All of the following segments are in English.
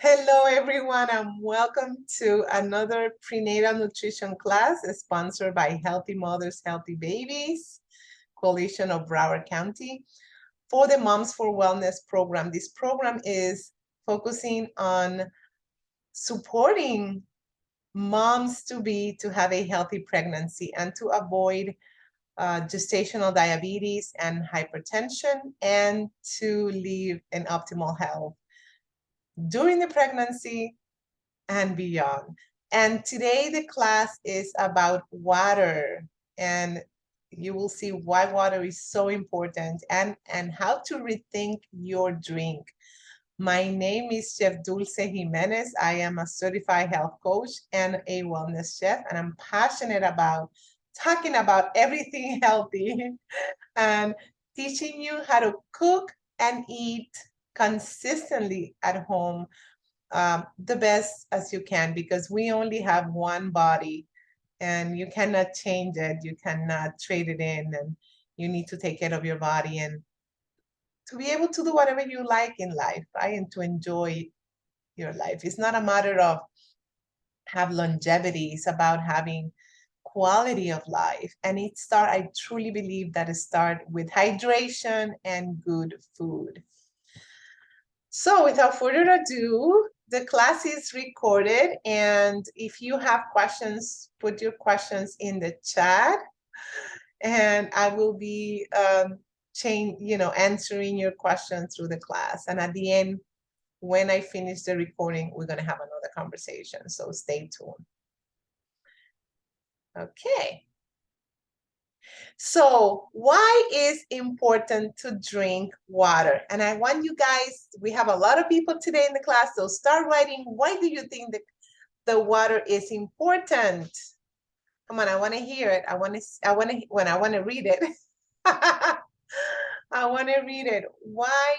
Hello, everyone, and welcome to another prenatal nutrition class sponsored by Healthy Mothers, Healthy Babies, Coalition of Broward County for the Moms for Wellness program. This program is focusing on supporting moms to have a healthy pregnancy and to avoid gestational diabetes and hypertension and to live in optimal health during the pregnancy and beyond. And today the class is about water, and you will see why water is so important and how to rethink your drink. My name is Chef Dulce Jimenez. I am a certified health coach and a wellness chef, and I'm passionate about talking about everything healthy and teaching you how to cook and eat consistently at home, the best as you can, because we only have one body and you cannot change it. You cannot trade it in, and you need to take care of your body and to be able to do whatever you like in life, right? And to enjoy your life. It's not a matter of have longevity, it's about having quality of life. And I truly believe that it starts with hydration and good food. So without further ado, the class is recorded, and if you have questions, put your questions in the chat, and I will be answering your questions through the class. And at the end, when I finish the recording, we're gonna have another conversation, so stay tuned. Okay. So why is important to drink water? And I want you guys, we have a lot of people today in the class, so start writing, why do you think that the water is important? Come on, I want to hear it. I want to read it. I want to read it. Why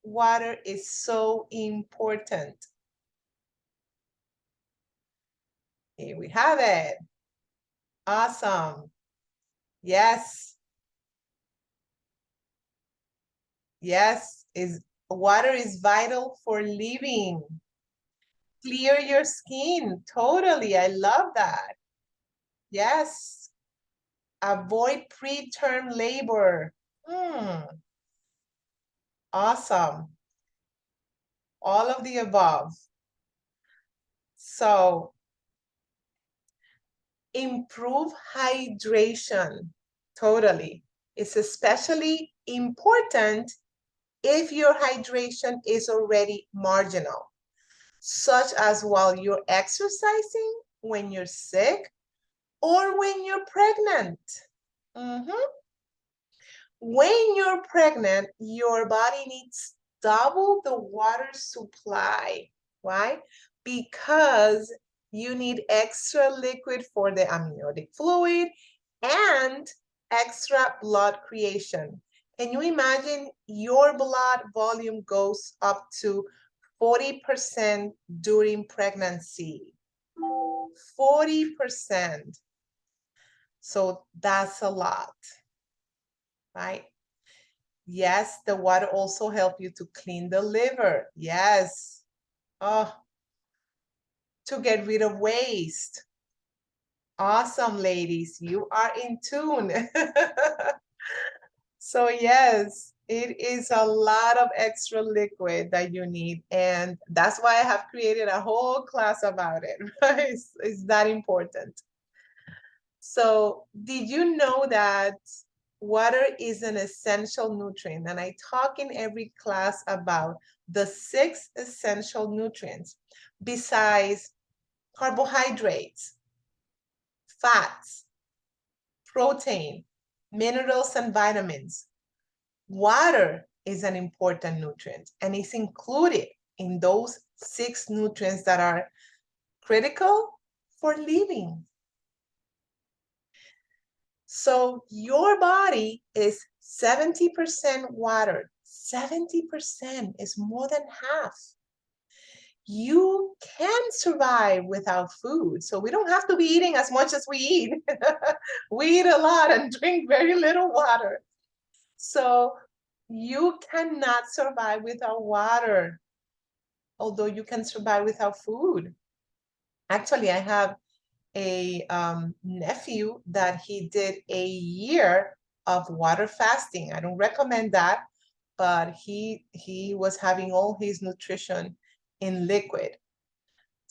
water is so important? Here we have it. Awesome. Yes. Yes, water is vital for living. Clear your skin. Totally. I love that. Yes. Avoid preterm labor. Awesome. All of the above. So, improve hydration. Totally. It's especially important if your hydration is already marginal, such as while you're exercising, when you're sick, or when you're pregnant. When you're pregnant, your body needs double the water supply. Why? Because you need extra liquid for the amniotic fluid and extra blood creation. Can you imagine your blood volume goes up to 40% during pregnancy? 40%. So that's a lot, right? Yes, the water also helps you to clean the liver. Yes. Oh, to get rid of waste. Awesome, ladies. You are in tune. So yes, it is a lot of extra liquid that you need. And that's why I have created a whole class about it. Right? It's that important. So did you know that water is an essential nutrient? And I talk in every class about the 6 essential nutrients besides carbohydrates, fats, protein, minerals, and vitamins. Water is an important nutrient, and it's included in those 6 nutrients that are critical for living. So your body is 70% water. 70% is more than half. You can survive without food. So we don't have to be eating as much as we eat. We eat a lot and drink very little water. So you cannot survive without water. although you can survive without food. Actually, I have a nephew that he did a year of water fasting. I don't recommend that, but he was having all his nutrition in liquid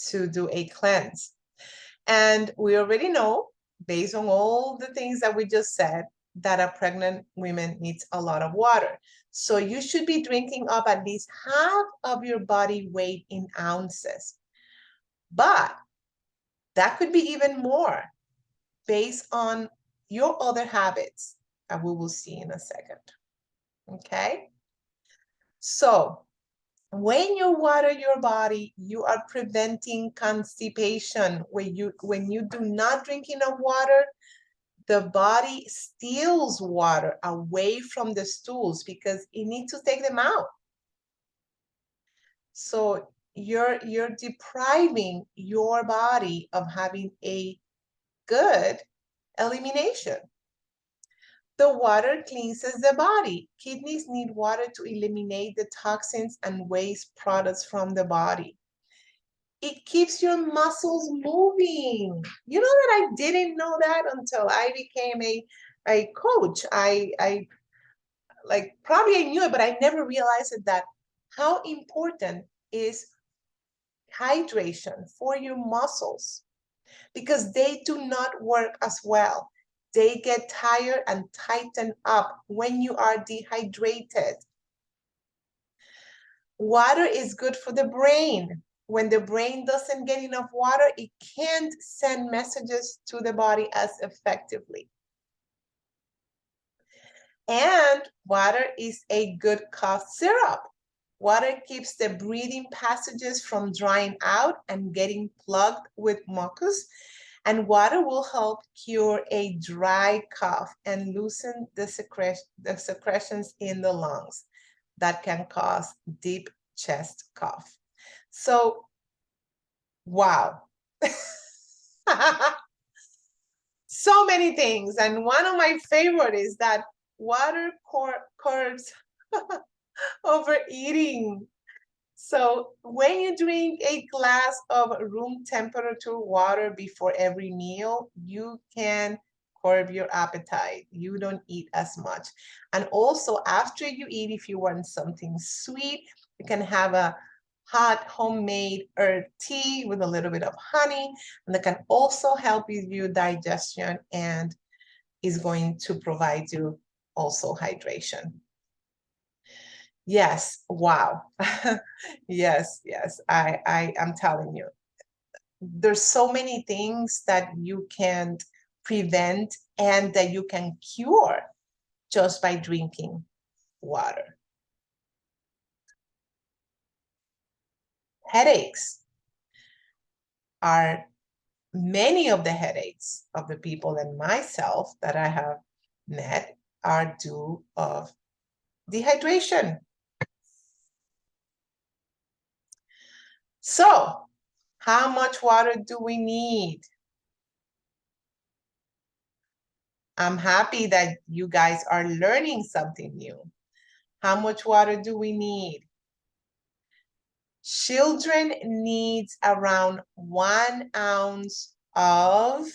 to do a cleanse. And we already know, based on all the things that we just said, that a pregnant woman needs a lot of water. So you should be drinking up at least half of your body weight in ounces. But that could be even more based on your other habits that we will see in a second. Okay? So when you water your body, you are preventing constipation. When you do not drink enough water, the body steals water away from the stools because it needs to take them out. So you're depriving your body of having a good elimination. The water cleanses the body. Kidneys need water to eliminate the toxins and waste products from the body. It keeps your muscles moving. You know that I didn't know that until I became a coach. I like probably I knew it, but I never realized it, that how important is hydration for your muscles, because they do not work as well. They get tired and tighten up when you are dehydrated. Water is good for the brain. When the brain doesn't get enough water, it can't send messages to the body as effectively. And water is a good cough syrup. Water keeps the breathing passages from drying out and getting plugged with mucus. And water will help cure a dry cough and loosen the secretions in the lungs that can cause deep chest cough. So, wow. So many things. And one of my favorite is that water curbs overeating. So when you drink a glass of room temperature water before every meal, you can curb your appetite. You don't eat as much. And also after you eat, if you want something sweet, you can have a hot homemade herb tea with a little bit of honey, and that can also help with your digestion and is going to provide you also hydration. Yes, wow. Yes, yes. I am telling you, there's so many things that you can prevent and that you can cure just by drinking water. Headaches are many of the headaches of the people and myself that I have met are due of dehydration. So, how much water do we need? I'm happy that you guys are learning something new. How much water do we need? Children need around 1 ounce of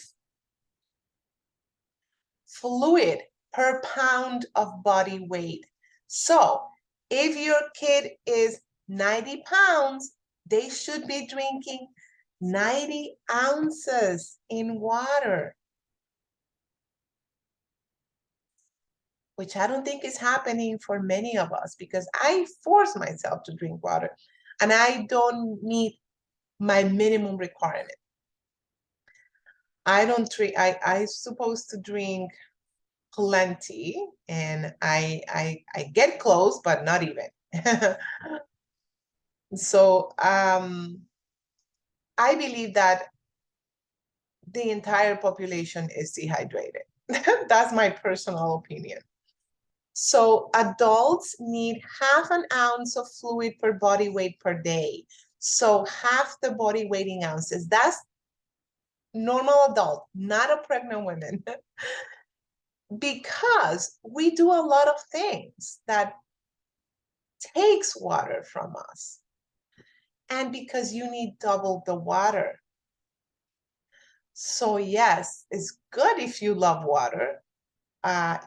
fluid per pound of body weight. So if your kid is 90 pounds, they should be drinking 90 ounces in water, which I don't think is happening for many of us because I force myself to drink water and I don't meet my minimum requirement. I don't drink, I supposed to drink plenty and I get close, but not even. So I believe that the entire population is dehydrated. That's my personal opinion. So adults need half an ounce of fluid per body weight per day. So half the body weight in ounces. That's normal adult, not a pregnant woman. Because we do a lot of things that takes water from us. and because you need double the water. So yes, it's good if you love water.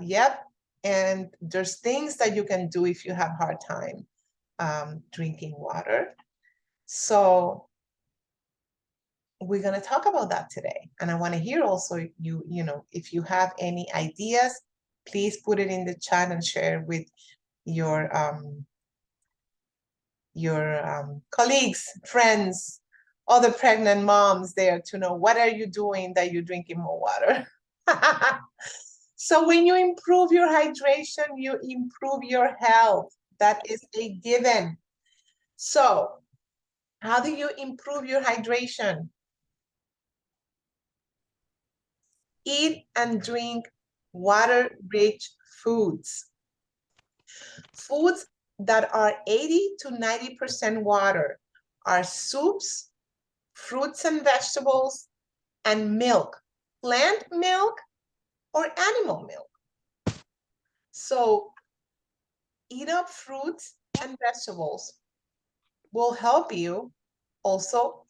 Yep. And there's things that you can do if you have hard time drinking water. So we're going to talk about that today. And I want to hear also you know, if you have any ideas, please put it in the chat and share with your colleagues, friends, other pregnant moms there to know what are you doing that you're drinking more water. So when you improve your hydration, you improve your health. That is a given. So how do you improve your hydration? Eat and drink water-rich foods. Foods that are 80 to 90% water are soups, fruits and vegetables, and milk, plant milk or animal milk. So eat up fruits and vegetables will help you also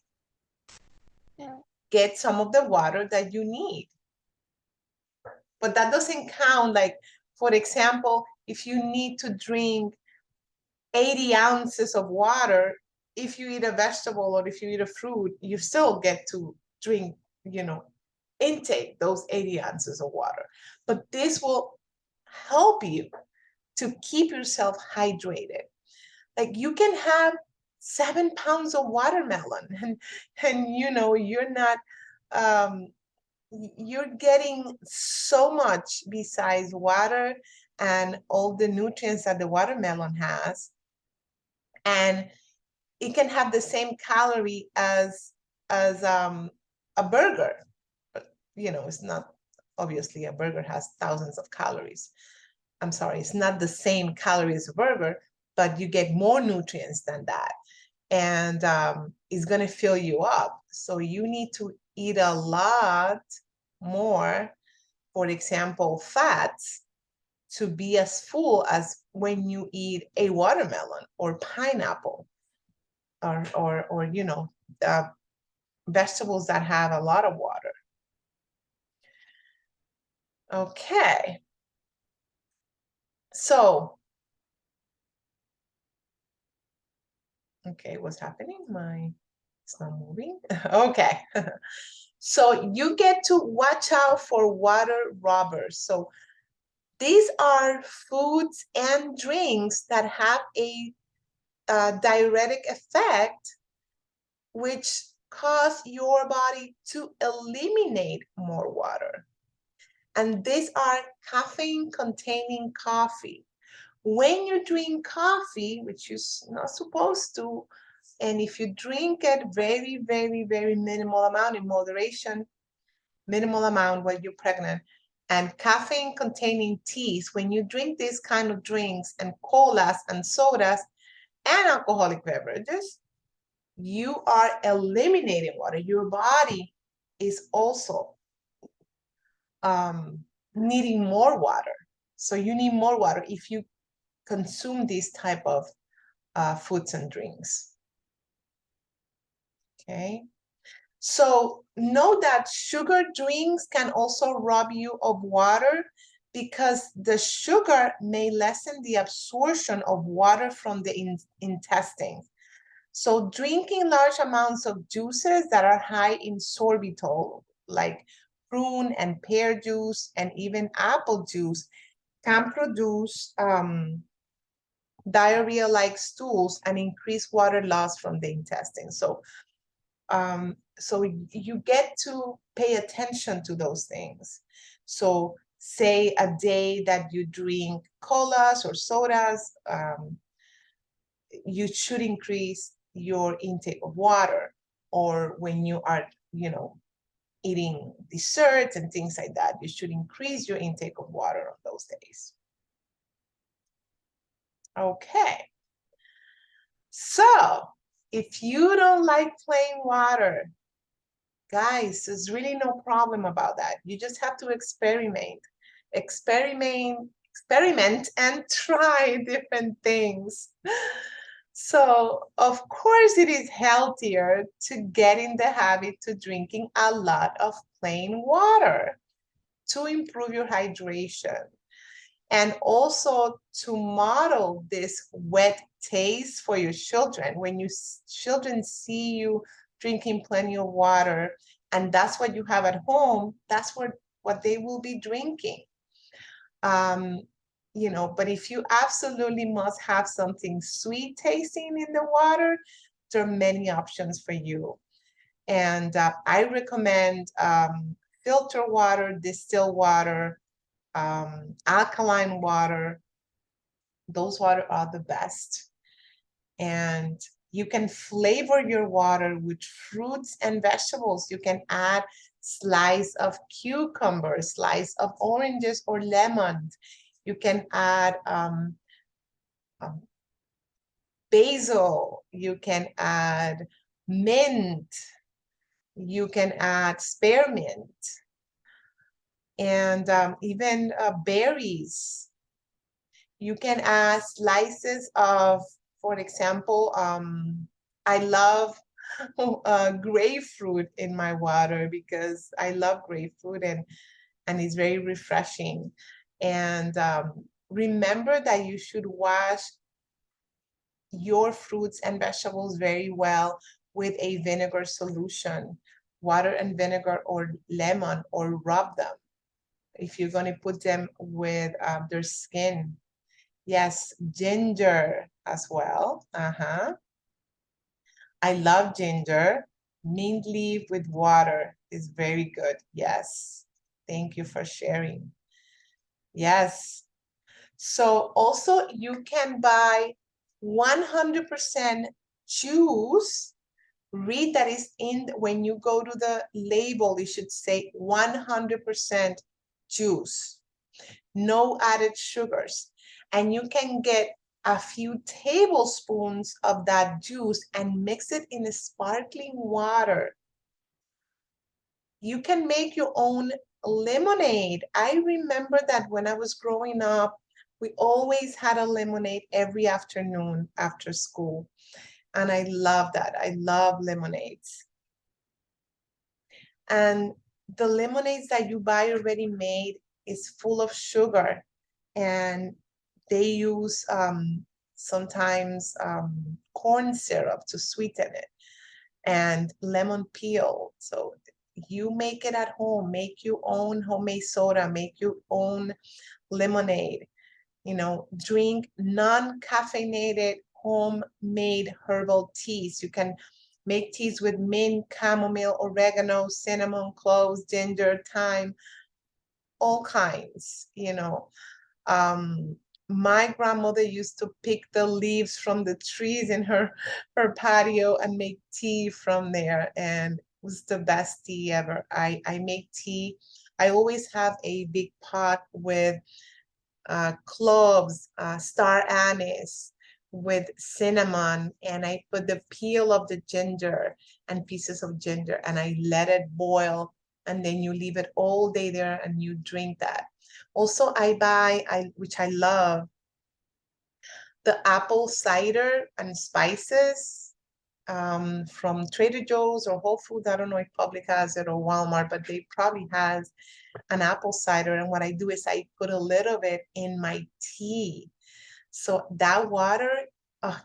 get some of the water that you need. But that doesn't count, like, for example, if you need to drink 80 ounces of water, if you eat a vegetable or if you eat a fruit, you still get to drink, you know, intake those 80 ounces of water. But this will help you to keep yourself hydrated. Like you can have 7 pounds of watermelon and you know, you're not, you're getting so much besides water and all the nutrients that the watermelon has. And it can have the same calorie as a burger. But, you know, it's not, obviously a burger has thousands of calories. I'm sorry, it's not the same calories as a burger, but you get more nutrients than that. And it's going to fill you up. So you need to eat a lot more, for example, fats, to be as full as when you eat a watermelon or pineapple or you know, vegetables that have a lot of water. Okay. So, okay, what's happening? It's not moving. Okay. So you get to watch out for water robbers. So these are foods and drinks that have a diuretic effect, which cause your body to eliminate more water. And these are caffeine-containing coffee. When you drink coffee, which you're not supposed to, and if you drink it very, very, very minimal amount in moderation, minimal amount when you're pregnant, and caffeine-containing teas, when you drink these kind of drinks and colas and sodas and alcoholic beverages, you are eliminating water. Your body is also needing more water. So you need more water if you consume these type of foods and drinks. Okay. So know that sugar drinks can also rob you of water because the sugar may lessen the absorption of water from the intestines. So drinking large amounts of juices that are high in sorbitol, like prune and pear juice and even apple juice, can produce diarrhea-like stools and increase water loss from the intestines. So you get to pay attention to those things. So say a day that you drink colas or sodas, you should increase your intake of water. Or when you are, you know, eating desserts and things like that, you should increase your intake of water on those days. Okay. So if you don't like plain water, guys, there's really no problem about that. You just have to experiment and try different things. So, of course, it is healthier to get in the habit to drinking a lot of plain water to improve your hydration. And also to model this wet taste for your children. When your children see you drinking plenty of water, and that's what you have at home, that's what they will be drinking. Um, but if you absolutely must have something sweet tasting in the water, there are many options for you. And I recommend filter water, distilled water, alkaline water. Those water are the best. And you can flavor your water with fruits and vegetables. You can add slice of cucumber, slice of oranges or lemons. You can add um, basil. You can add mint. You can add spearmint and even berries. You can add slices of, for example, I love grapefruit in my water because I love grapefruit and it's very refreshing. And remember that you should wash your fruits and vegetables very well with a vinegar solution, water and vinegar or lemon, or rub them if you're going to put them with their skin. Yes, ginger as well. I love ginger. Mint leaf with water is very good. Yes. Thank you for sharing. Yes. So also you can buy 100% juice. Read that is in when you go to the label, it should say 100% juice. No added sugars. And you can get a few tablespoons of that juice and mix it in a sparkling water. You can make your own lemonade. I remember that when I was growing up, we always had a lemonade every afternoon after school. And I love that. I love lemonades. And the lemonades that you buy already made is full of sugar, and they use sometimes corn syrup to sweeten it and lemon peel. So you make it at home, make your own homemade soda, make your own lemonade, drink non-caffeinated homemade herbal teas. You can make teas with mint, chamomile, oregano, cinnamon, cloves, ginger, thyme, all kinds. My grandmother used to pick the leaves from the trees in her patio and make tea from there, and it was the best tea ever. I make tea. I always have a big pot with cloves, star anise, with cinnamon, and I put the peel of the ginger and pieces of ginger, and I let it boil, and then you leave it all day there and you drink that. Also, which I love, the apple cider and spices from Trader Joe's or Whole Foods. I don't know if Publix has it or Walmart, but they probably has an apple cider. And what I do is I put a little bit in my tea. So that water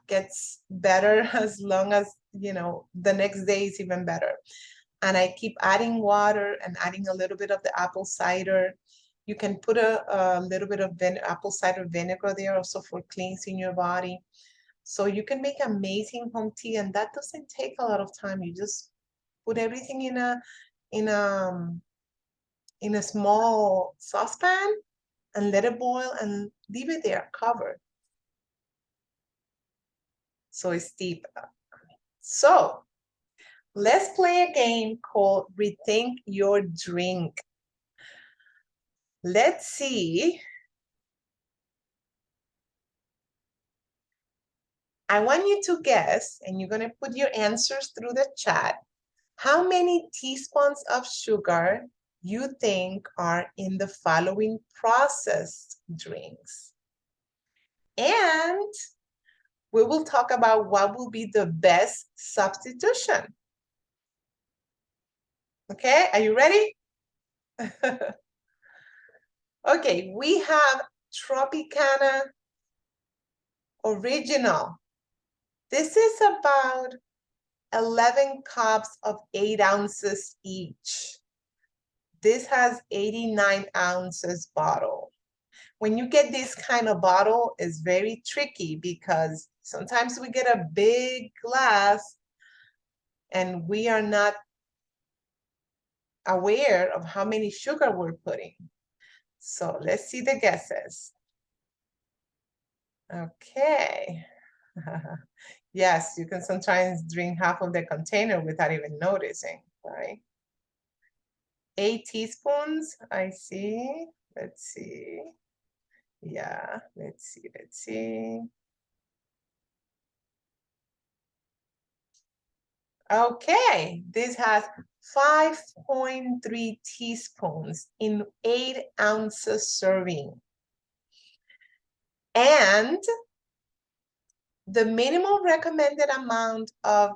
gets better as long as, the next day is even better. And I keep adding water and adding a little bit of the apple cider. You can put a little bit of apple cider vinegar there also for cleansing your body. So you can make amazing home tea, and that doesn't take a lot of time. You just put everything in a in a small saucepan and let it boil and leave it there covered. So it's deep. So let's play a game called Rethink Your Drink. Let's see. I want you to guess, and you're going to put your answers through the chat, how many teaspoons of sugar you think are in the following processed drinks. And we will talk about what will be the best substitution. Okay, are you ready? Okay, we have Tropicana Original. This is about 11 cups of 8 ounces each. This has 89 ounces bottle. When you get this kind of bottle, it's very tricky because sometimes we get a big glass and we are not aware of how many sugar we're putting. So let's see the guesses. Okay. Yes, you can sometimes drink half of the container without even noticing, right? 8 teaspoons, I see. Let's see. Yeah, let's see. Okay, this has 5.3 teaspoons in 8 ounces serving. And the minimum recommended amount of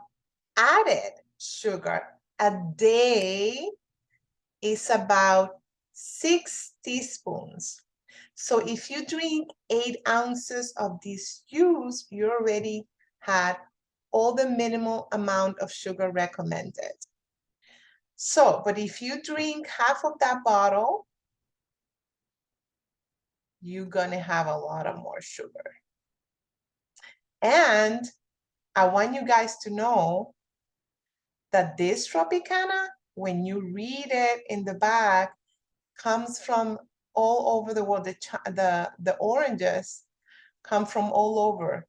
added sugar a day is about 6 teaspoons. So if you drink 8 ounces of this juice, you already had all the minimal amount of sugar recommended. So, but if you drink half of that bottle, you're gonna have a lot of more sugar. And I want you guys to know that this Tropicana, when you read it in the back, comes from all over the world. The oranges come from all over,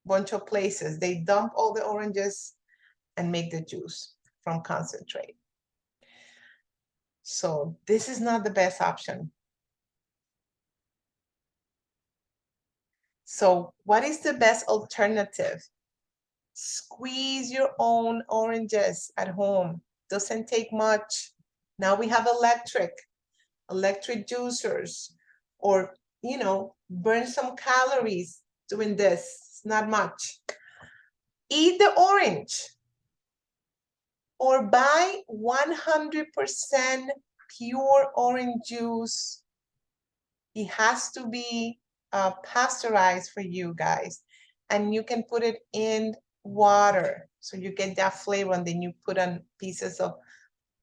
bunch of places. They dump all the oranges and make the juice from concentrate. So this is not the best option. So what is the best alternative? Squeeze your own oranges at home. Doesn't take much. Now we have electric juicers, or, you know, burn some calories doing this. It's not much. Eat the orange or buy 100% pure orange juice. It has to be pasteurized for you guys, and you can put it in water so you get that flavor, and then you put on pieces of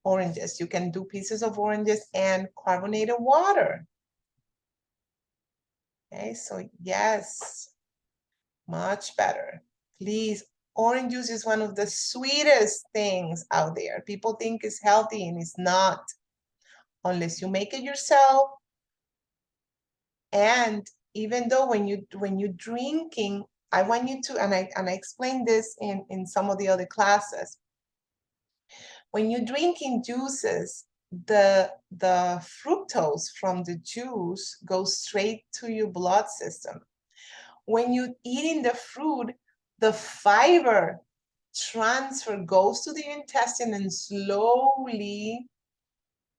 oranges. You can do pieces of oranges and carbonated water. Okay, so yes, much better. Please, orange juice is one of the sweetest things out there. People think it's healthy and it's not, unless you make it yourself. And even though when you're drinking, I want you to, and I explained this in some of the other classes. When you're drinking juices, the fructose from the juice goes straight to your blood system. When you're eating the fruit, the fiber transfer goes to the intestine and slowly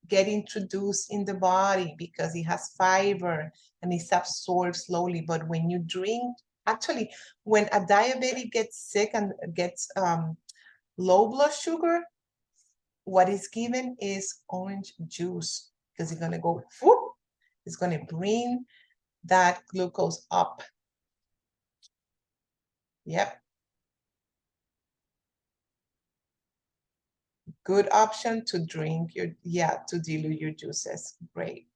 get introduced in the body because it has fiber and it's absorbed slowly. But when you drink, actually, when a diabetic gets sick and gets low blood sugar, what is given is orange juice, because it's gonna go, whoop, it's gonna bring that glucose up. Yep. Good option to drink your, to dilute your juices. Great.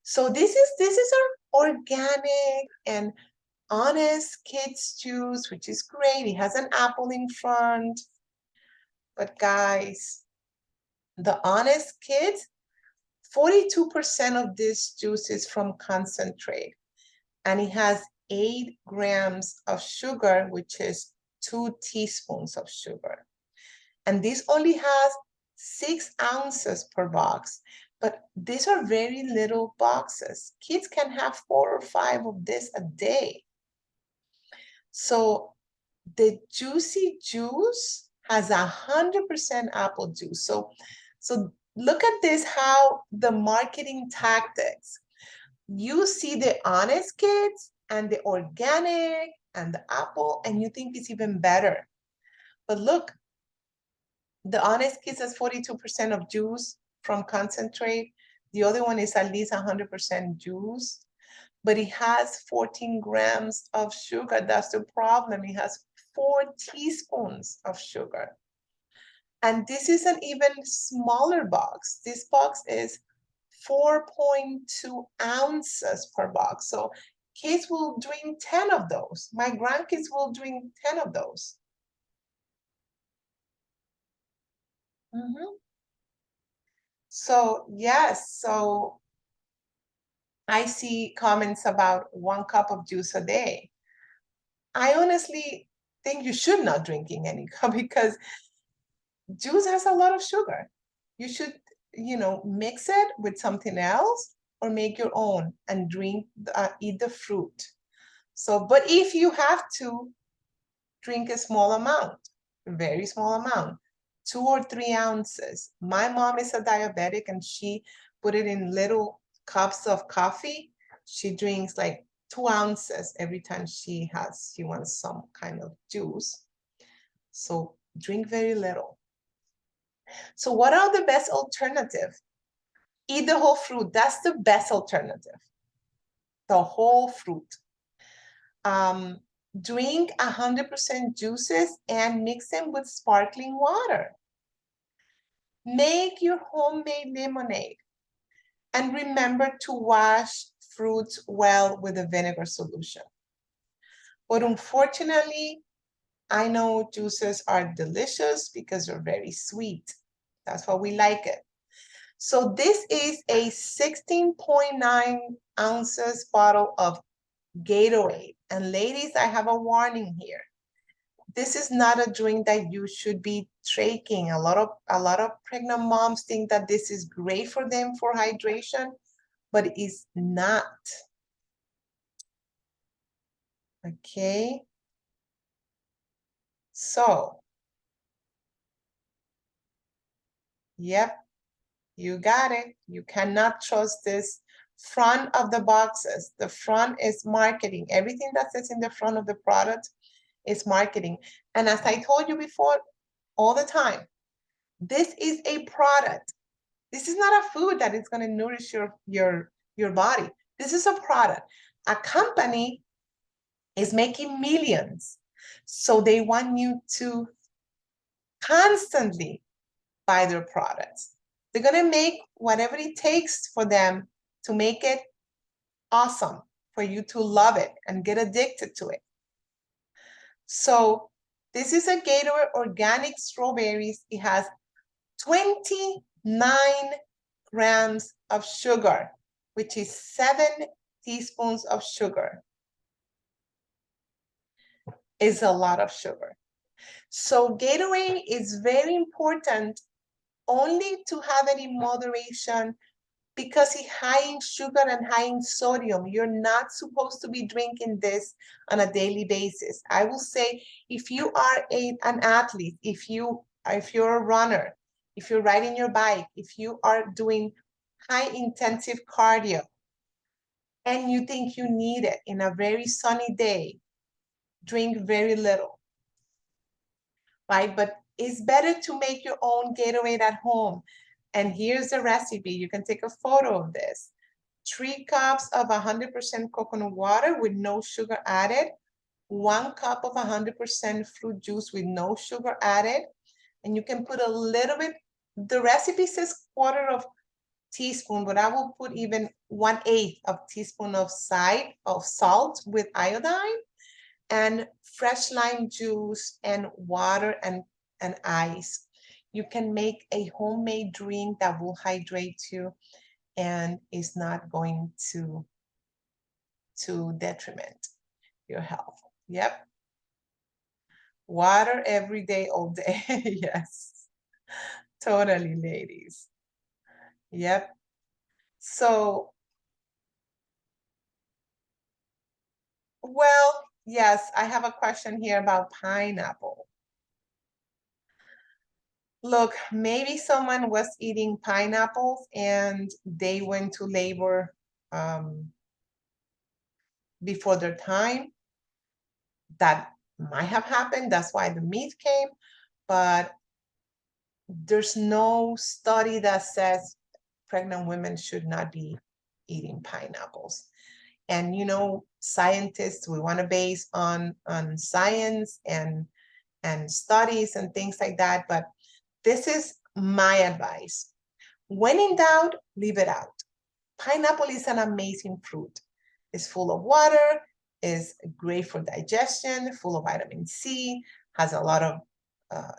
So this is our organic and honest kids juice, which is great. It has an apple in front. But guys, the honest kids, 42% of this juice is from concentrate, and it has 8 grams of sugar, which is 2 teaspoons of sugar. And this only has 6 ounces per box, but these are very little boxes. Kids can have 4 or 5 of this a day. So the juicy juice has 100% apple juice. So look at this, how the marketing tactics. You see the honest kids and the organic and the apple, and you think it's even better. But look, the Honest Kiss has 42% of juice from concentrate. The other one is at least 100% juice, but it has 14 grams of sugar. That's the problem. It has 4 teaspoons of sugar. And this is an even smaller box. This box is 4.2 ounces per box. So kids will drink 10 of those. My grandkids will drink 10 of those. So yes, so I see comments about 1 cup of juice a day. I honestly think you should not drinking any cup because juice has a lot of sugar. You should, mix it with something else or make your own and drink, eat the fruit. So, but if you have to drink a small amount, a very small amount, 2 or 3 ounces. My mom is a diabetic and she put it in little cups of coffee. She drinks like 2 ounces every time she wants some kind of juice. So drink very little. So what are the best alternative? Eat the whole fruit. That's the best alternative. The whole fruit. Drink 100% juices and mix them with sparkling water. Make your homemade lemonade. And remember to wash fruits well with a vinegar solution. But unfortunately, I know juices are delicious because they're very sweet. That's why we like it. So this is a 16.9 ounces bottle of Gatorade. And ladies, I have a warning here. This is not a drink that you should be taking. A lot of pregnant moms think that this is great for them for hydration, but it's not. Okay. So, yep, you got it. You cannot trust this front of the boxes. The front is marketing. Everything that says in the front of the product is marketing. And as I told you before, all the time, this is a product. This is not a food that is going to nourish your body. This is a product. A company is making millions. So they want you to constantly buy their products. They're going to make whatever it takes for them to make it awesome, for you to love it and get addicted to it. So this is a Gatorade organic strawberries. It has 29 grams of sugar, which is 7 teaspoons of sugar. Is a lot of sugar. So Gatorade is very important only to have it in moderation because it's high in sugar and high in sodium. You're not supposed to be drinking this on a daily basis. I will say if you are an athlete, if you're a runner, if you're riding your bike, if you are doing high intensive cardio and you think you need it in a very sunny day, drink very little, right? But it's better to make your own Gatorade at home. And here's the recipe. You can take a photo of this. 3 cups of 100% coconut water with no sugar added. 1 cup of 100% fruit juice with no sugar added. And you can put a little bit, the recipe says 1/4 teaspoon, but I will put even 1/8 of teaspoon of salt with iodine and fresh lime juice and water and ice. You can make a homemade drink that will hydrate you and is not going to detriment your health. Yep. Water every day, all day. Yes. Totally, ladies. Yep. So, well, yes, I have a question here about pineapple. Look, maybe someone was eating pineapples and they went to labor before their time. that might have happened. That's why the meat came, but there's no study that says pregnant women should not be eating pineapples. And scientists, we want to base on science and studies and things like that. But this is my advice. When in doubt, leave it out. Pineapple is an amazing fruit. It's full of water, is great for digestion, full of vitamin C, has a lot of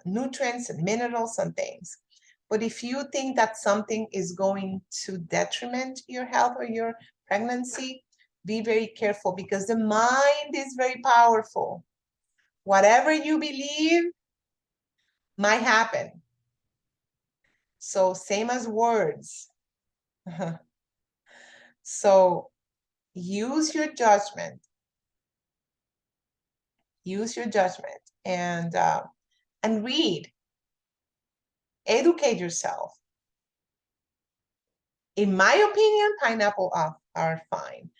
nutrients and minerals and things. But if you think that something is going to detriment your health or your pregnancy, be very careful, because the mind is very powerful. Whatever you believe might happen. So same as words. So use your judgment. Use your judgment and read. Educate yourself. In my opinion, pineapple are fine.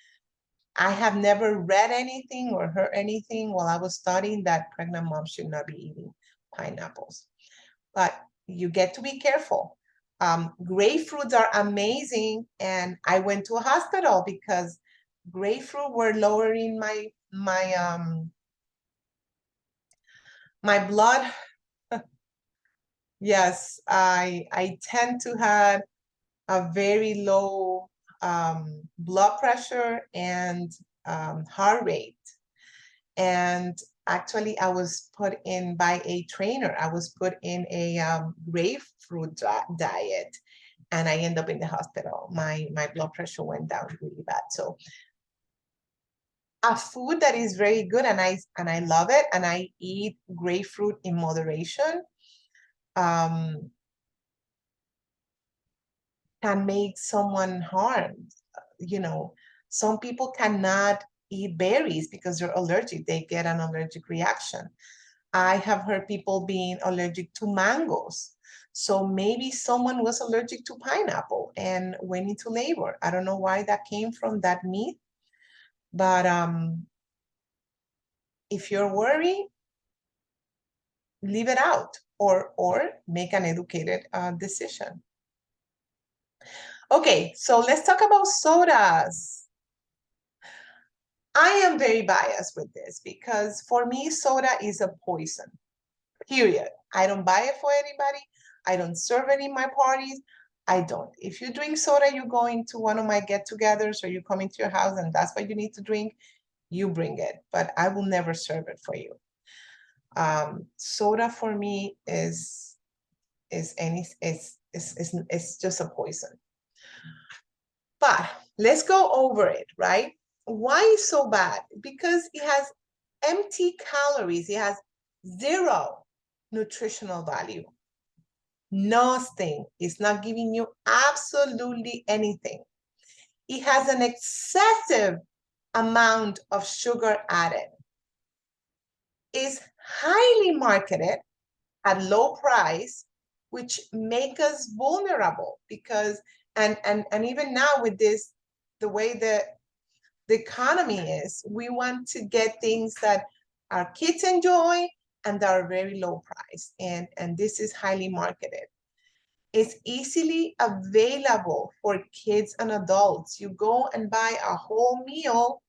I have never read anything or heard anything while I was studying that pregnant moms should not be eating pineapples. But you get to be careful. Grapefruits are amazing, and I went to a hospital because grapefruit were lowering my blood. Yes, I tend to have a very low blood pressure and heart rate. And actually, I was put in by a trainer. I was put in a grapefruit diet, and I ended up in the hospital. My blood pressure went down really bad. So a food that is very good, and I love it, and I eat grapefruit in moderation. Can make someone harmed. Some people cannot eat berries because they're allergic. They get an allergic reaction. I have heard people being allergic to mangoes. So maybe someone was allergic to pineapple and went into labor. I don't know why that came from that meat, but if you're worried, leave it out or make an educated decision. Okay, so let's talk about sodas. I am very biased with this because for me, soda is a poison, period. I don't buy it for anybody. I don't serve it in my parties. I don't. If you drink soda, you're going to one of my get-togethers or you come into your house and that's what you need to drink, you bring it. But I will never serve it for you. Soda for me is just a poison. But let's go over it, right? Why is so bad? Because it has empty calories. It has zero nutritional value. Nothing. It's not giving you absolutely anything. It has an excessive amount of sugar added. It's highly marketed at low price, which make us vulnerable because, and even now with this, the way the economy is, we want to get things that our kids enjoy and that are very low price. And this is highly marketed. It's easily available for kids and adults. You go and buy a whole meal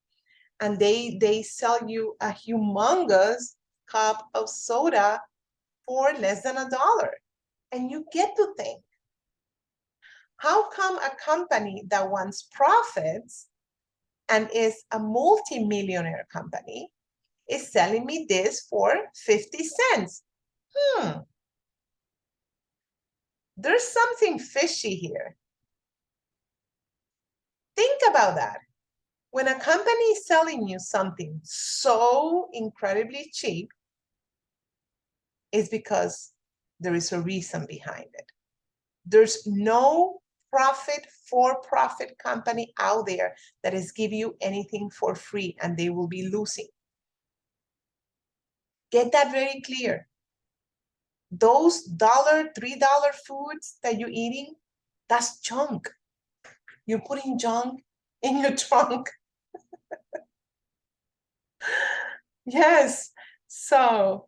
and they sell you a humongous cup of soda for less than $1. And you get to think, how come a company that wants profits and is a multi-millionaire company is selling me this for 50 cents? There's something fishy here. Think about that. When a company is selling you something so incredibly cheap, it's because there is a reason behind it. There's no for-profit company out there that is giving you anything for free and they will be losing. Get that very clear. Those $3 foods that you're eating, that's junk. You're putting junk in your trunk. Yes. So,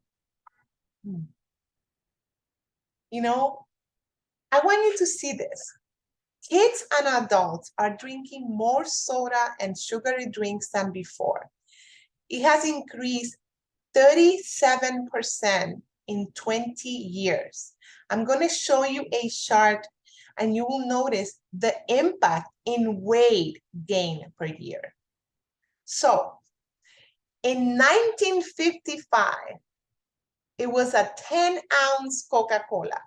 you know, I want you to see this. Kids and adults are drinking more soda and sugary drinks than before. It has increased 37% in 20 years. I'm going to show you a chart and you will notice the impact in weight gain per year. So in 1955, it was a 10-ounce Coca-Cola.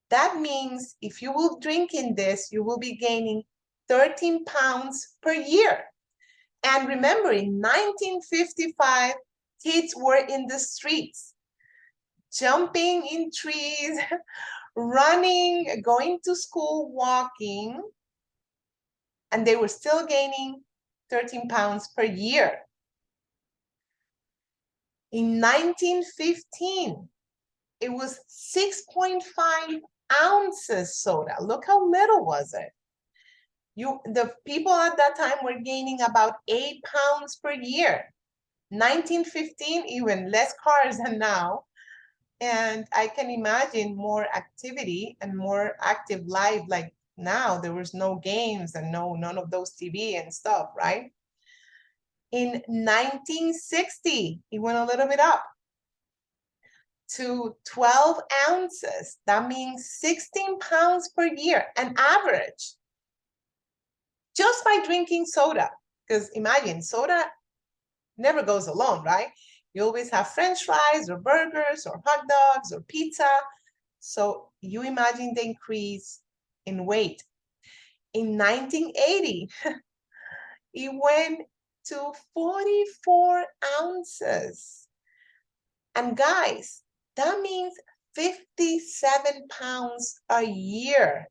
That means if you will drink in this, you will be gaining 13 pounds per year. And remember, in 1955, kids were in the streets, jumping in trees, running, going to school, walking, and they were still gaining 13 pounds per year. In 1915, it was 6.5 ounces soda. Look how little was it. The people at that time were gaining about 8 pounds per year. 1915, even less cars than now. And I can imagine more activity and more active life. Like now, there was no games and none of those TV and stuff, right? In 1960, it went a little bit up to 12 ounces. That means 16 pounds per year, an average, just by drinking soda. Because imagine, soda never goes alone, right? You always have French fries or burgers or hot dogs or pizza. So you imagine the increase in weight. In 1980, it went to 44 ounces. And guys, that means 57 pounds a year.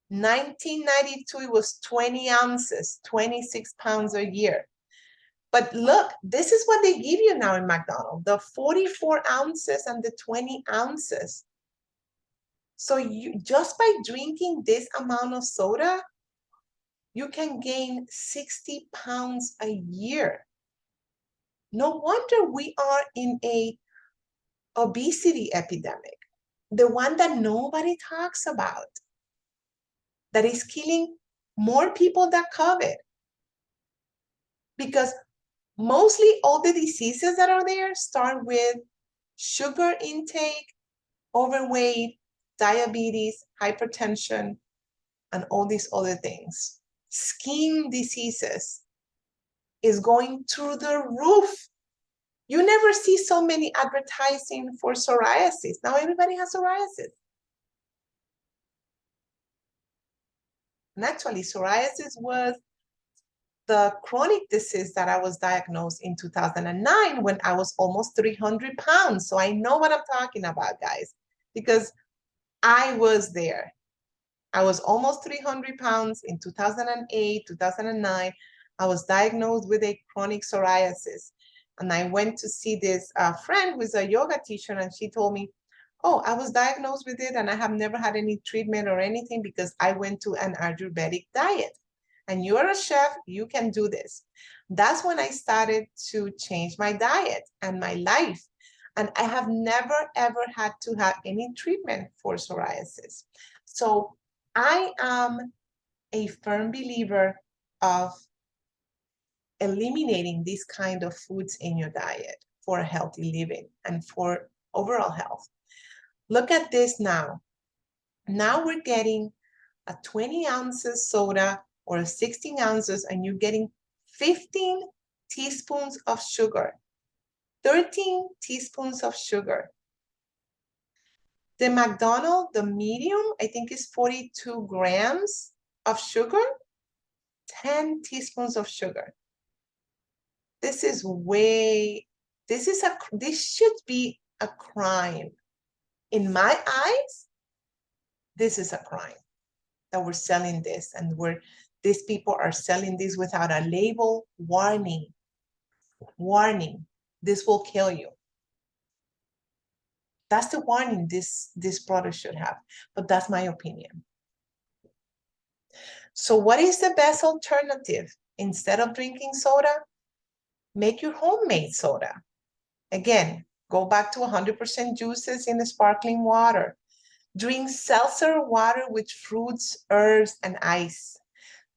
1992, it was 20 ounces, 26 pounds a year. But look, this is what they give you now in McDonald's, the 44 ounces and the 20 ounces. So you just by drinking this amount of soda, you can gain 60 pounds a year. No wonder we are in a obesity epidemic, the one that nobody talks about, that is killing more people than COVID. Because mostly all the diseases that are there start with sugar intake, overweight, diabetes, hypertension, and all these other things. Skin diseases is going through the roof. You never see so many advertising for psoriasis. Now everybody has psoriasis. And actually, psoriasis was the chronic disease that I was diagnosed in 2009 when I was almost 300 pounds. So I know what I'm talking about, guys, because I was there. I was almost 300 pounds in 2008, 2009. I was diagnosed with a chronic psoriasis. And I went to see this friend who is a yoga teacher, and she told me, oh, I was diagnosed with it and I have never had any treatment or anything because I went to an Ayurvedic diet. And you are a chef, you can do this. That's when I started to change my diet and my life. And I have never, ever had to have any treatment for psoriasis. So I am a firm believer of eliminating these kind of foods in your diet for a healthy living and for overall health. Look at this now. Now we're getting a 20 ounces soda or a 16 ounces and you're getting 15 teaspoons of sugar, 13 teaspoons of sugar. The McDonald's, the medium, I think is 42 grams of sugar, 10 teaspoons of sugar. This is this should be a crime. In my eyes, this is a crime that we're selling this and these people are selling this without a label. Warning, this will kill you. That's the warning this product should have, but that's my opinion. So what is the best alternative instead of drinking soda, make your homemade soda. Again, go back to 100% juices in the sparkling water. Drink seltzer water with fruits, herbs, and ice.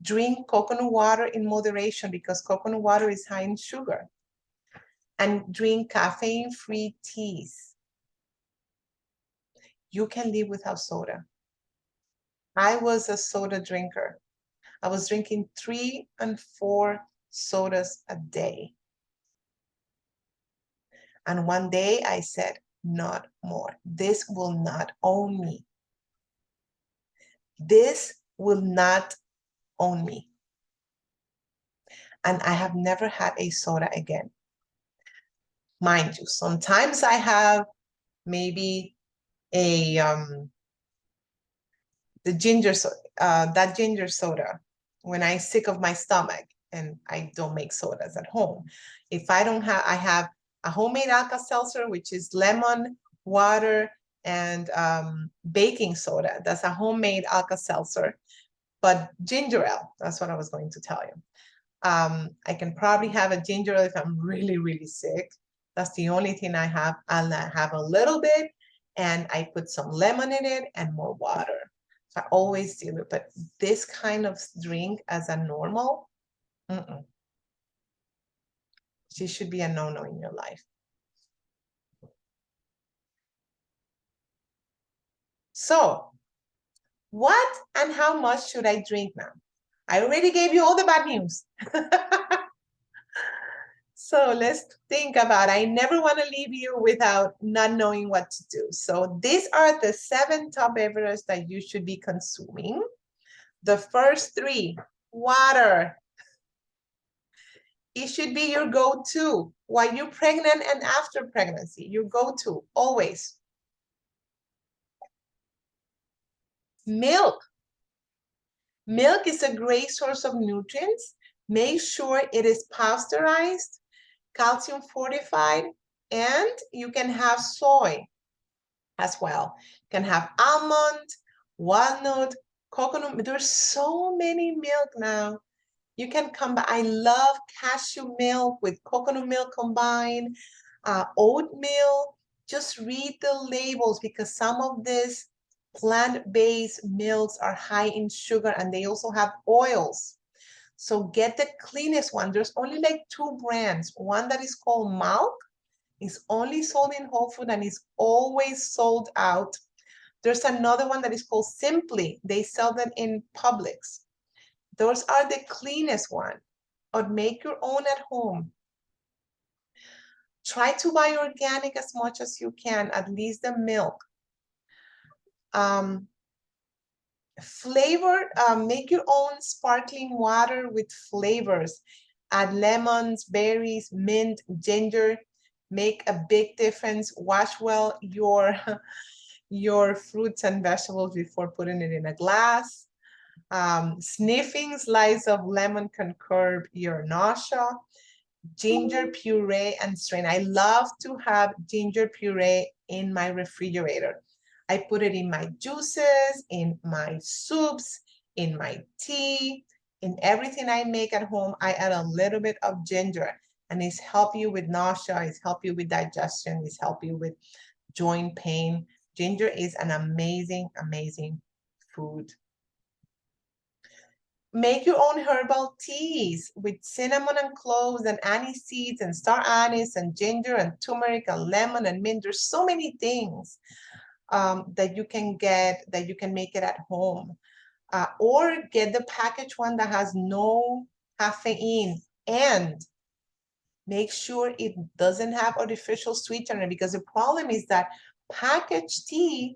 Drink coconut water in moderation because coconut water is high in sugar. And drink caffeine-free teas. You can live without soda. I was a soda drinker. I was drinking 3 and 4 sodas a day. And one day I said, not more. This will not own me. This will not own me. And I have never had a soda again. Mind you, sometimes I have maybe a that ginger soda when I'm sick of my stomach and I don't make sodas at home. If I don't have, I have a homemade Alka-Seltzer, which is lemon, water, and baking soda. That's a homemade Alka-Seltzer, but ginger ale, that's what I was going to tell you. I can probably have a ginger ale if I'm really, really sick. That's the only thing I have. I'll have a little bit and I put some lemon in it and more water. So I always do it, but this kind of drink as a normal, she should be a no-no in your life. So what and how much should I drink now? I already gave you all the bad news. So let's think about it. I never want to leave you without not knowing what to do. So these are the 7 top beverages that you should be consuming. The first 3, water. It should be your go-to while you're pregnant and after pregnancy, your go-to, always. Milk. Milk is a great source of nutrients. Make sure it is pasteurized, calcium fortified, and you can have soy as well. You can have almond, walnut, coconut. There's so many milk now. You can come back. I love cashew milk with coconut milk combined, oatmeal. Just read the labels because some of these plant-based milks are high in sugar and they also have oils. So get the cleanest one. There's only like 2 brands. One that is called Milk is only sold in Whole Foods and is always sold out. There's another one that is called Simply. They sell them in Publix. Those are the cleanest one. Or make your own at home. Try to buy organic as much as you can, at least the milk. Flavor, make your own sparkling water with flavors. Add lemons, berries, mint, ginger. Make a big difference. Wash well your fruits and vegetables before putting it in a glass. Sniffing slice of lemon can curb your nausea. Ginger puree and strain. I love to have ginger puree in my refrigerator. I put it in my juices, in my soups, in my tea, in everything I make at home. I add a little bit of ginger and it's help you with nausea, it's help you with digestion, it's help you with joint pain. Ginger is an amazing, amazing food. Make your own herbal teas with cinnamon and cloves and anise seeds and star anise and ginger and turmeric and lemon and mint. There's so many things that you can get, that you can make it at home. Or get the packaged one that has no caffeine and make sure it doesn't have artificial sweetener because the problem is that packaged tea,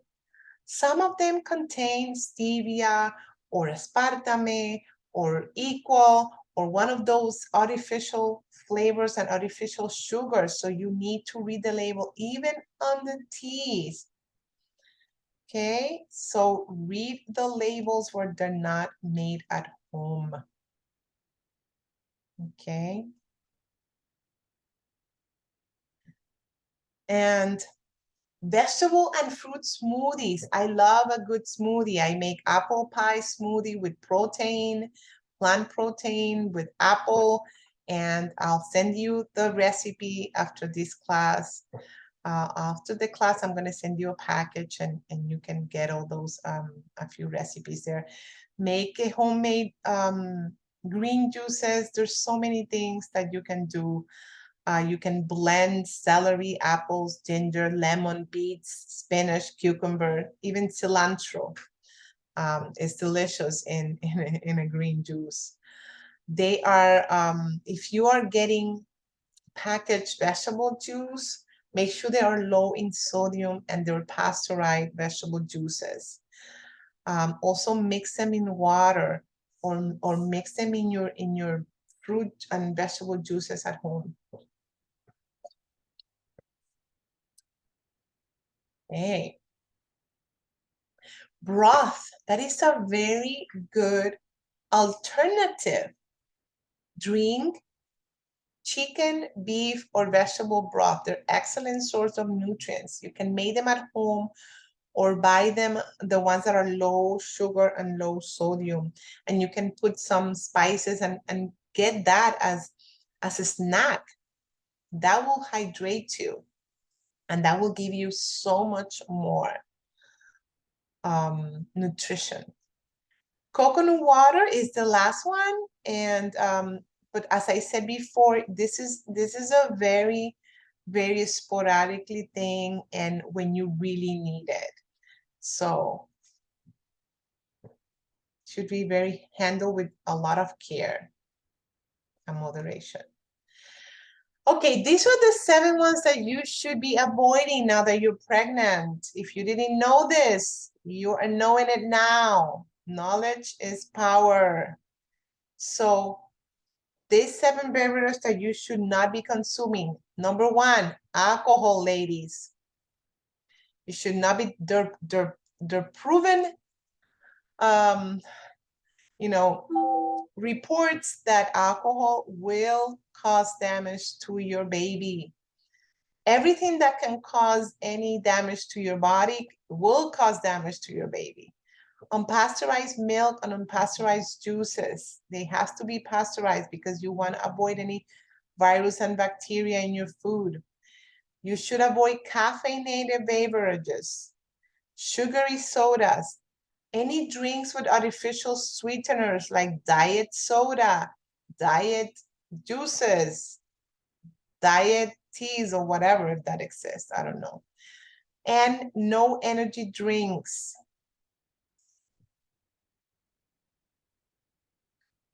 some of them contain stevia or aspartame or equal or one of those artificial flavors and artificial sugars. So you need to read the label even on the teas. Okay, so read the labels where they're not made at home. Okay. And vegetable and fruit smoothies. I love a good smoothie. I make apple pie smoothie with protein, plant protein with apple, and I'll send you the recipe after this class. After the class, I'm going to send you a package, and you can get all those, a few recipes there. Make a homemade green juices. There's so many things that you can do. You can blend celery, apples, ginger, lemon, beets, spinach, cucumber, even cilantro. Is delicious in a green juice. They are, if you are getting packaged vegetable juice, make sure they are low in sodium and they're pasteurized vegetable juices. Also mix them in water, or mix them in your fruit and vegetable juices at home. Hey, broth, that is a very good alternative. Drink chicken, beef, or vegetable broth. They're excellent source of nutrients. You can make them at home or buy them, the ones that are low sugar and low sodium. And you can put some spices and get that as a snack. That will hydrate you, and that will give you so much more nutrition. Coconut water is the last one, and but as I said before, this is a very, very sporadically thing, and when you really need it. So should be very handled with a lot of care and moderation. Okay, these are the 7 ones that you should be avoiding now that you're pregnant. If you didn't know this, you are knowing it now. Knowledge is power. So these 7 beverages that you should not be consuming. Number 1, alcohol, ladies. You should not be, they're proven, reports that alcohol will cause damage to your baby. Everything that can cause any damage to your body will cause damage to your baby. Unpasteurized milk and unpasteurized juices, they have to be pasteurized because you want to avoid any virus and bacteria in your food. You should avoid caffeinated beverages, sugary sodas, any drinks with artificial sweeteners like diet soda, diet juices, diet teas, or whatever, if that exists, I don't know. And no energy drinks.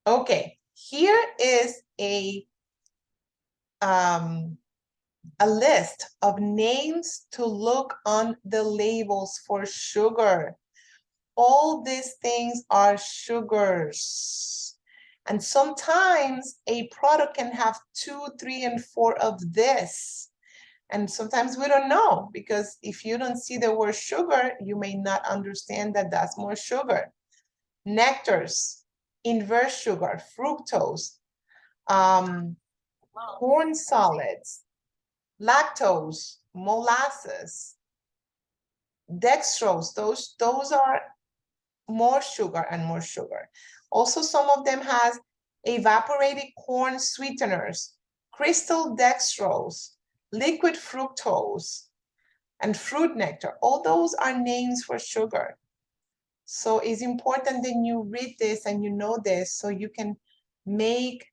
Okay, here is a list of names to look on the labels for sugar. All these things are sugars. And sometimes a product can have 2, 3, and 4 of this. And sometimes we don't know, because if you don't see the word sugar, you may not understand that that's more sugar. Nectars, inverse sugar, fructose, corn solids, lactose, molasses, dextrose, those are more sugar and more sugar. Also, some of them has evaporated corn sweeteners, crystal dextrose, liquid fructose, and fruit nectar. All those are names for sugar. So it's important that you read this and you know this so you can make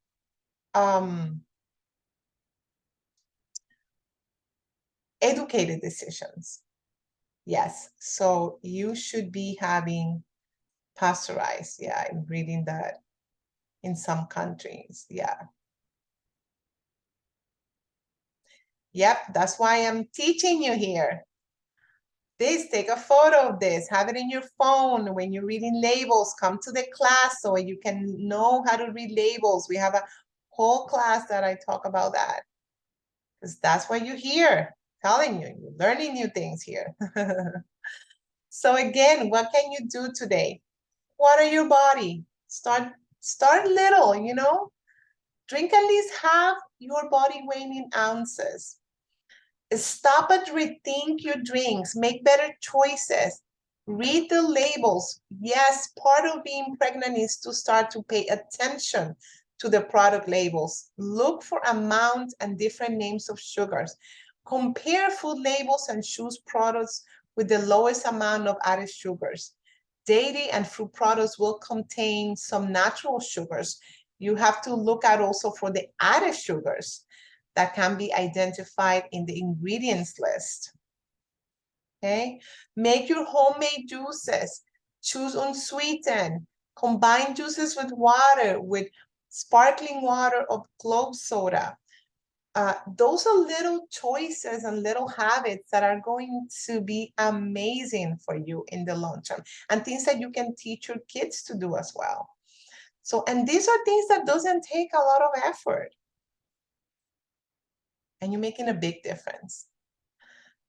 educated decisions. Yes, so you should be having pasteurized. Yeah, I'm reading that in some countries. Yeah. Yep, that's why I'm teaching you here. Take a photo of this, have it in your phone. When you're reading labels, come to the class so you can know how to read labels. We have a whole class that I talk about that. Because that's why you're here, telling you, you're learning new things here. So again, what can you do today? Water your body. Start little, Drink at least half your body weight in ounces. Stop at rethink your drinks. Make better choices. Read the labels. Yes, part of being pregnant is to start to pay attention to the product labels. Look for amounts and different names of sugars. Compare food labels and choose products with the lowest amount of added sugars. Dairy and fruit products will contain some natural sugars. You have to look out also for the added sugars that can be identified in the ingredients list. Okay, make your homemade juices. Choose unsweetened. Combine juices with water, with sparkling water or club soda. Those are little choices and little habits that are going to be amazing for you in the long term, and things that you can teach your kids to do as well. So, and these are things that doesn't take a lot of effort, and you're making a big difference.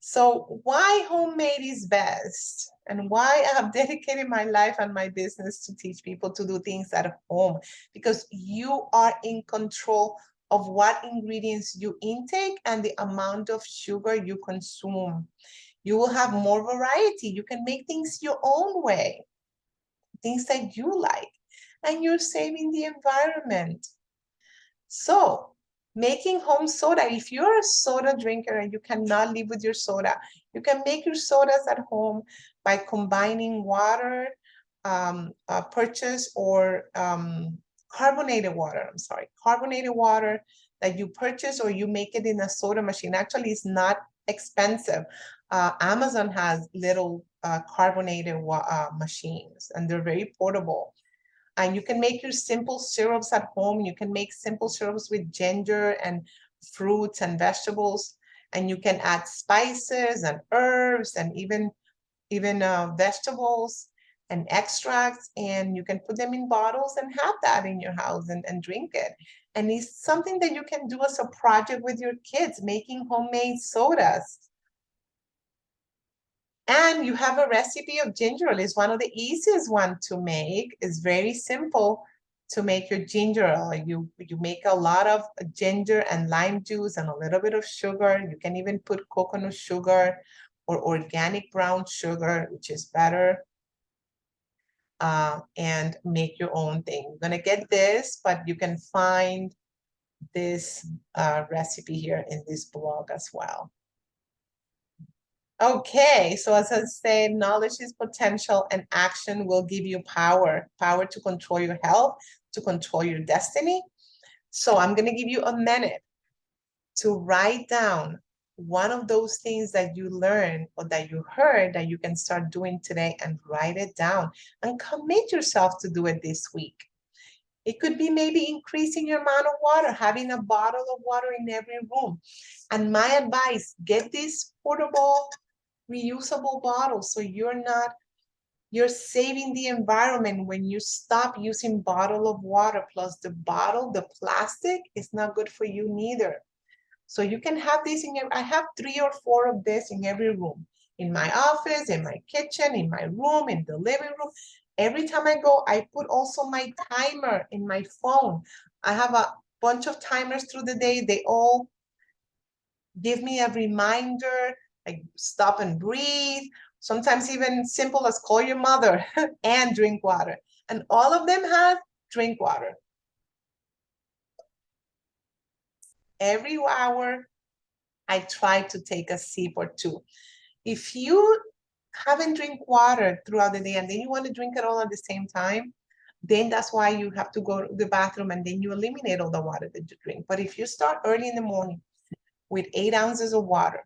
So why homemade is best, and why I have dedicated my life and my business to teach people to do things at home, because you are in control of what ingredients you intake and the amount of sugar you consume. You will have more variety. You can make things your own way, things that you like, and you're saving the environment. So making home soda, if you're a soda drinker and you cannot live with your soda, you can make your sodas at home by combining water, purchase, or carbonated water, carbonated water that you purchase or you make it in a soda machine. Actually, it's not expensive. Amazon has little carbonated machines, and they're very portable. And you can make your simple syrups at home. You can make simple syrups with ginger and fruits and vegetables. And you can add spices and herbs and even vegetables and extracts. And you can put them in bottles and have that in your house and drink it. And it's something that you can do as a project with your kids, making homemade sodas. And you have a recipe of ginger ale. It's one of the easiest one to make. It's very simple to make your ginger ale. You make a lot of ginger and lime juice and a little bit of sugar. You can even put coconut sugar or organic brown sugar, which is better. And make your own thing. You're gonna get this, but you can find this recipe here in this blog as well. Okay, so as I said, knowledge is potential and action will give you power to control your health, to control your destiny. So I'm going to give you a minute to write down one of those things that you learned or that you heard that you can start doing today, and write it down and commit yourself to do it this week. It could be maybe increasing your amount of water, having a bottle of water in every room. And my advice, get this portable reusable bottles, so you're saving the environment when you stop using bottle of water. Plus the plastic is not good for you neither. So you can have this I have 3 or 4 of this in every room, in my office, in my kitchen, in my room, in the living room. Every time I go, I put also my timer in my phone. I have a bunch of timers through the day. They all give me a reminder, like stop and breathe. Sometimes even simple as call your mother and drink water. And all of them have drink water. Every hour, I try to take a sip or two. If you haven't drink water throughout the day and then you want to drink it all at the same time, then that's why you have to go to the bathroom and then you eliminate all the water that you drink. But if you start early in the morning with 8 ounces of water,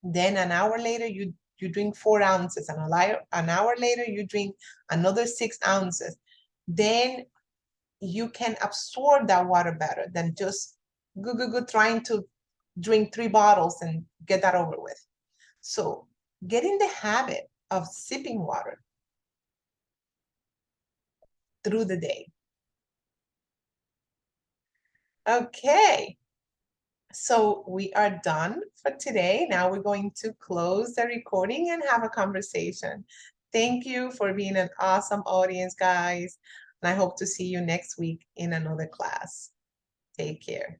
then an hour later you drink 4 ounces, and an hour later you drink another 6 ounces, then you can absorb that water better than just trying to drink 3 bottles and get that over with. So get in the habit of sipping water through the day. Okay, so we are done for today. Now we're going to close the recording and have a conversation. Thank you for being an awesome audience, guys. And I hope to see you next week in another class. Take care.